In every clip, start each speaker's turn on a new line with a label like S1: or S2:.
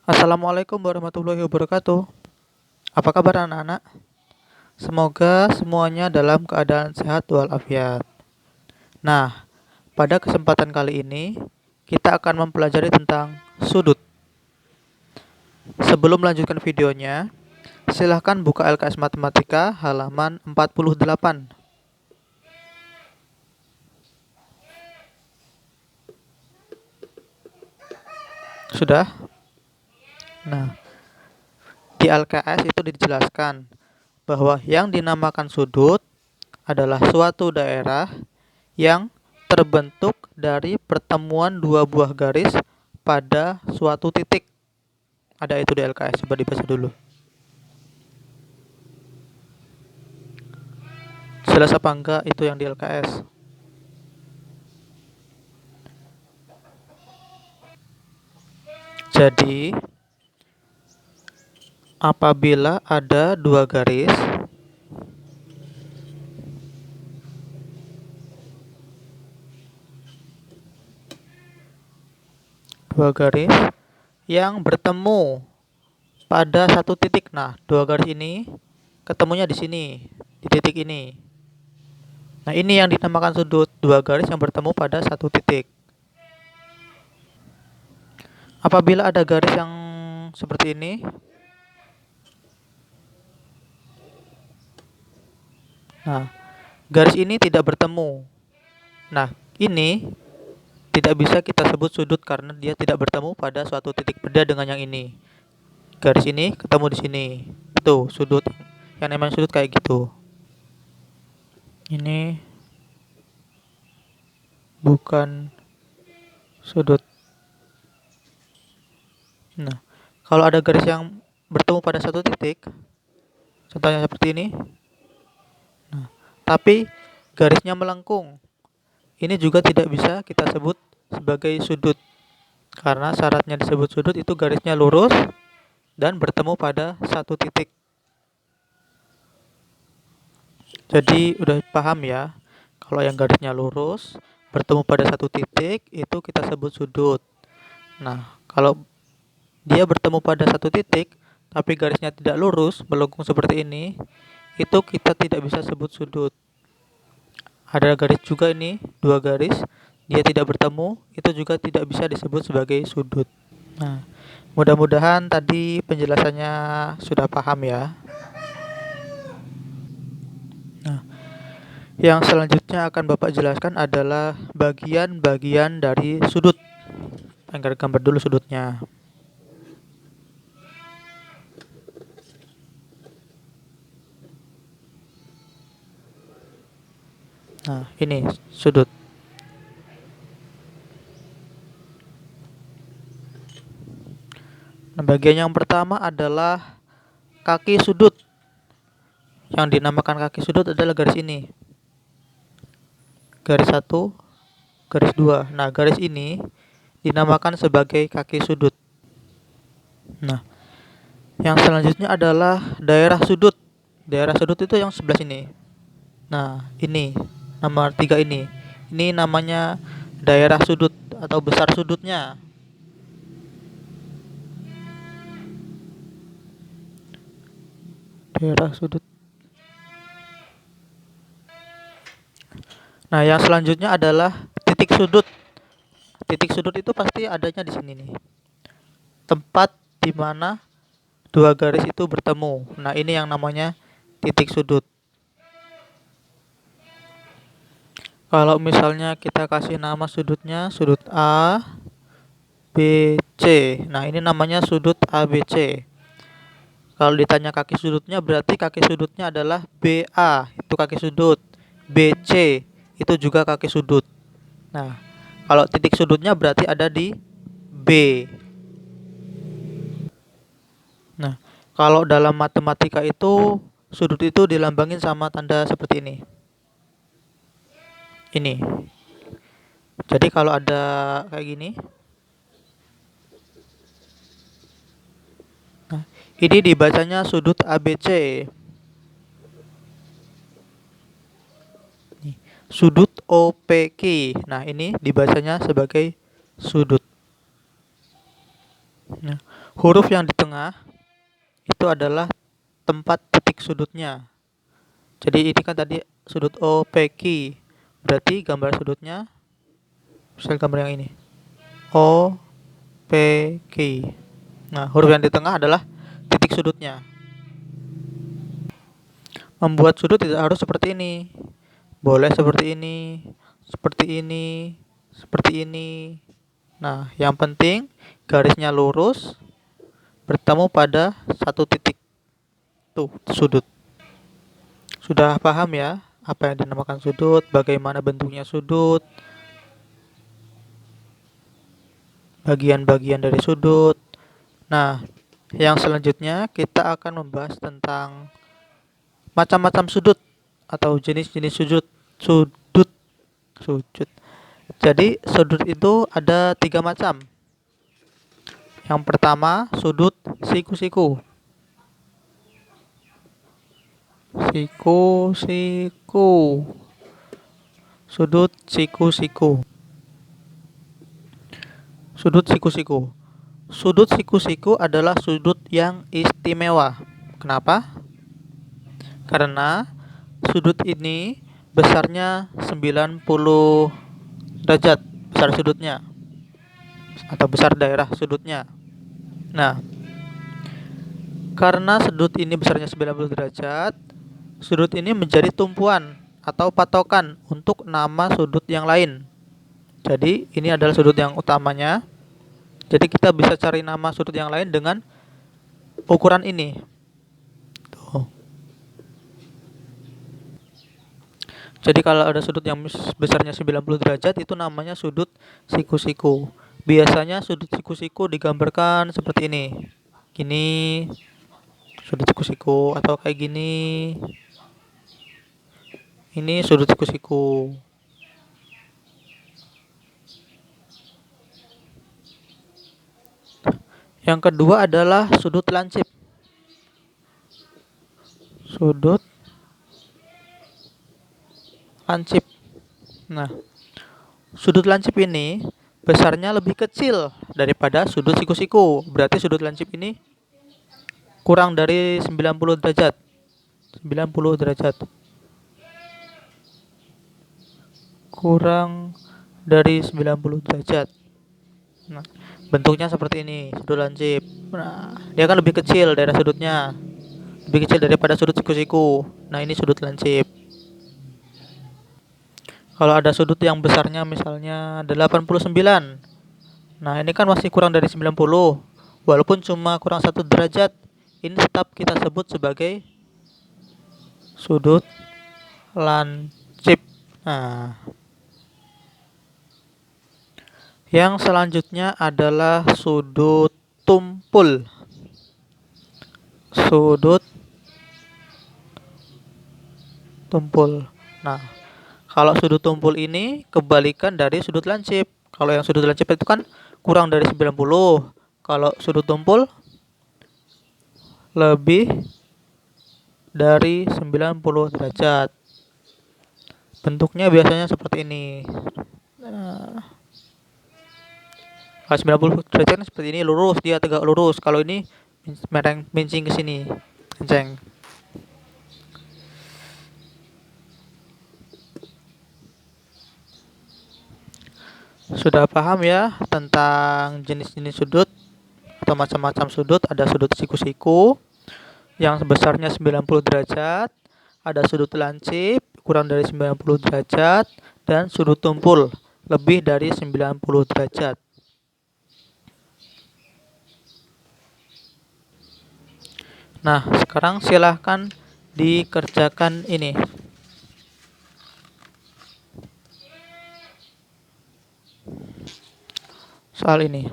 S1: Assalamualaikum warahmatullahi wabarakatuh. Apa kabar anak-anak? Semoga semuanya dalam keadaan sehat walafiat. Nah, pada kesempatan kali ini kita akan mempelajari tentang sudut. Sebelum melanjutkan videonya, silahkan buka LKS Matematika halaman 48. Sudah? Nah, di LKS itu dijelaskan bahwa yang dinamakan sudut adalah suatu daerah yang terbentuk dari pertemuan dua buah garis pada suatu titik. Ada itu di LKS, coba dibaca dulu. Jelas apa enggak itu yang di LKS? Jadi, apabila ada dua garis yang bertemu pada satu titik. Nah, dua garis ini ketemunya di sini, di titik ini. Nah, ini yang dinamakan sudut, dua garis yang bertemu pada satu titik. Apabila ada garis yang seperti ini, nah, garis ini tidak bertemu. Nah, ini tidak bisa kita sebut sudut karena dia tidak bertemu pada suatu titik. Beda dengan yang ini. Garis ini ketemu di sini. Itu sudut. Yang namanya sudut kayak gitu. Ini bukan sudut. Nah, kalau ada garis yang bertemu pada satu titik, contohnya seperti ini. Nah, tapi garisnya melengkung. Ini juga tidak bisa kita sebut sebagai sudut. Karena syaratnya disebut sudut itu garisnya lurus dan bertemu pada satu titik. Jadi udah paham ya, kalau yang garisnya lurus bertemu pada satu titik itu kita sebut sudut. Nah, kalau dia bertemu pada satu titik tapi garisnya tidak lurus, melengkung seperti ini, itu kita tidak bisa sebut sudut. Ada garis juga ini, dua garis, dia tidak bertemu, itu juga tidak bisa disebut sebagai sudut. Nah, mudah-mudahan tadi penjelasannya sudah paham ya. Nah, yang selanjutnya akan Bapak jelaskan adalah bagian-bagian dari sudut. Angkat gambar dulu sudutnya. Nah, ini sudut. Nah, bagian yang pertama adalah kaki sudut. Yang dinamakan kaki sudut adalah garis ini. Garis 1, garis 2. Nah, garis ini dinamakan sebagai kaki sudut. Nah, yang selanjutnya adalah daerah sudut. Daerah sudut itu yang sebelah sini. Nah, ini nomor 3 ini. Ini namanya daerah sudut atau besar sudutnya. Daerah sudut. Nah, yang selanjutnya adalah titik sudut. Titik sudut itu pasti adanya di sini nih. Tempat di mana dua garis itu bertemu. Nah, ini yang namanya titik sudut. Kalau misalnya kita kasih nama sudutnya sudut A, B, C. Nah, ini namanya sudut ABC. Kalau ditanya kaki sudutnya berarti kaki sudutnya adalah BA, itu kaki sudut. BC, itu juga kaki sudut. Nah, kalau titik sudutnya berarti ada di B. Nah, kalau dalam matematika itu sudut itu dilambangin sama tanda seperti ini. Ini. Jadi kalau ada kayak gini, nah, ini dibacanya sudut ABC. Sudut OPQ. Nah, ini dibacanya sebagai sudut. Nah, Huruf yang di tengah itu adalah tempat titik sudutnya. Jadi ini kan tadi sudut OPQ. Berarti gambar sudutnya, misal gambar yang ini. OPQ. Nah, huruf yang di tengah adalah titik sudutnya. Membuat sudut tidak harus seperti ini. Boleh seperti ini, seperti ini, seperti ini. Nah, yang penting garisnya lurus, bertemu pada satu titik. Tuh, sudut. Sudah paham ya apa yang dinamakan sudut, bagaimana bentuknya sudut, bagian-bagian dari sudut. Nah, yang selanjutnya kita akan membahas tentang macam-macam sudut atau jenis-jenis sudut. Sudut, sudut. Jadi sudut itu ada 3 macam. Yang pertama, sudut siku-siku. Siku-siku. Sudut siku-siku. Sudut siku-siku. Sudut siku-siku adalah sudut yang istimewa. Kenapa? Karena sudut ini besarnya 90 derajat, besar sudutnya atau besar daerah sudutnya. Nah, karena sudut ini besarnya 90 derajat, sudut ini menjadi tumpuan atau patokan untuk nama sudut yang lain. Jadi ini adalah sudut yang utamanya. Jadi kita bisa cari nama sudut yang lain dengan ukuran ini. Tuh. Jadi kalau ada sudut yang besarnya 90 derajat itu namanya sudut siku-siku. Biasanya sudut siku-siku digambarkan seperti ini. Gini sudut siku-siku atau kayak gini. Ini sudut siku-siku. Yang kedua adalah sudut lancip. Sudut lancip. Nah, sudut lancip ini besarnya lebih kecil daripada sudut siku-siku. Berarti sudut lancip ini kurang dari 90 derajat. 90 derajat. Kurang dari 90 derajat. Nah, bentuknya seperti ini, sudut lancip. Nah, dia kan lebih kecil daerah sudutnya. Lebih kecil daripada sudut siku-siku. Nah, ini sudut lancip. Kalau ada sudut yang besarnya misalnya 89. Nah, ini kan masih kurang dari 90. Walaupun cuma kurang 1 derajat, ini tetap kita sebut sebagai sudut lancip. Nah, yang selanjutnya adalah sudut tumpul. Sudut tumpul. Nah, kalau sudut tumpul ini kebalikan dari sudut lancip. Kalau yang sudut lancip itu kan kurang dari 90. Kalau sudut tumpul lebih dari 90 derajat. Bentuknya biasanya seperti ini. Nah, kalau 90 derajat kan seperti ini, lurus, dia tegak lurus. Kalau ini mincing ke sini, kenceng. Sudah paham ya tentang jenis-jenis sudut atau macam-macam sudut? Ada sudut siku-siku yang besarnya 90 derajat, ada sudut lancip kurang dari 90 derajat, dan sudut tumpul lebih dari 90 derajat. Nah, sekarang silahkan dikerjakan ini. Soal ini.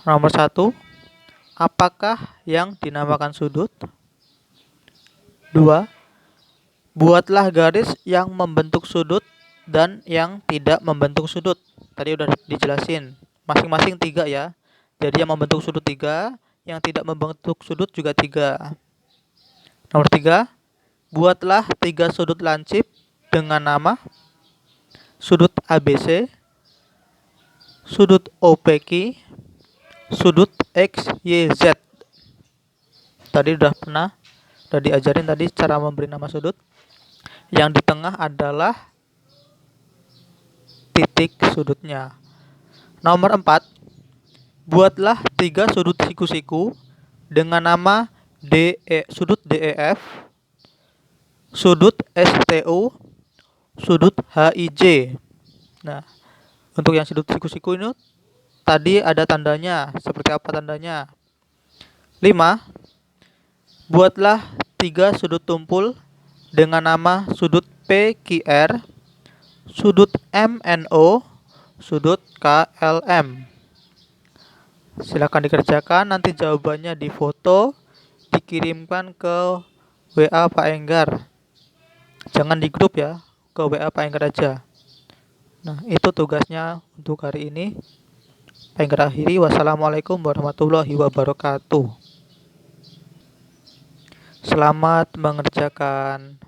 S1: Nomor 1. Apakah yang dinamakan sudut? 2. Buatlah garis yang membentuk sudut dan yang tidak membentuk sudut. Tadi udah dijelasin. Masing-masing 3 ya. Jadi yang membentuk sudut 3, yang tidak membentuk sudut juga 3. Nomor 3. Buatlah 3 sudut lancip dengan nama sudut ABC, sudut OPQ, sudut XYZ. Tadi udah diajarin tadi cara memberi nama sudut. Yang di tengah adalah titik sudutnya. Nomor 4, buatlah 3 sudut siku-siku dengan nama sudut DEF, sudut STU, sudut HIJ. Nah, untuk yang sudut siku-siku ini tadi ada tandanya. Seperti apa tandanya? 5, buatlah 3 sudut tumpul dengan nama sudut PQR, sudut MNO, sudut KLM. Silakan dikerjakan, nanti jawabannya difoto, dikirimkan ke WA Pak Enggar. Jangan di grup ya, ke WA Pak Enggar aja. Nah, itu tugasnya untuk hari ini. Pak Enggar akhiri. Wassalamualaikum warahmatullahi wabarakatuh. Selamat mengerjakan.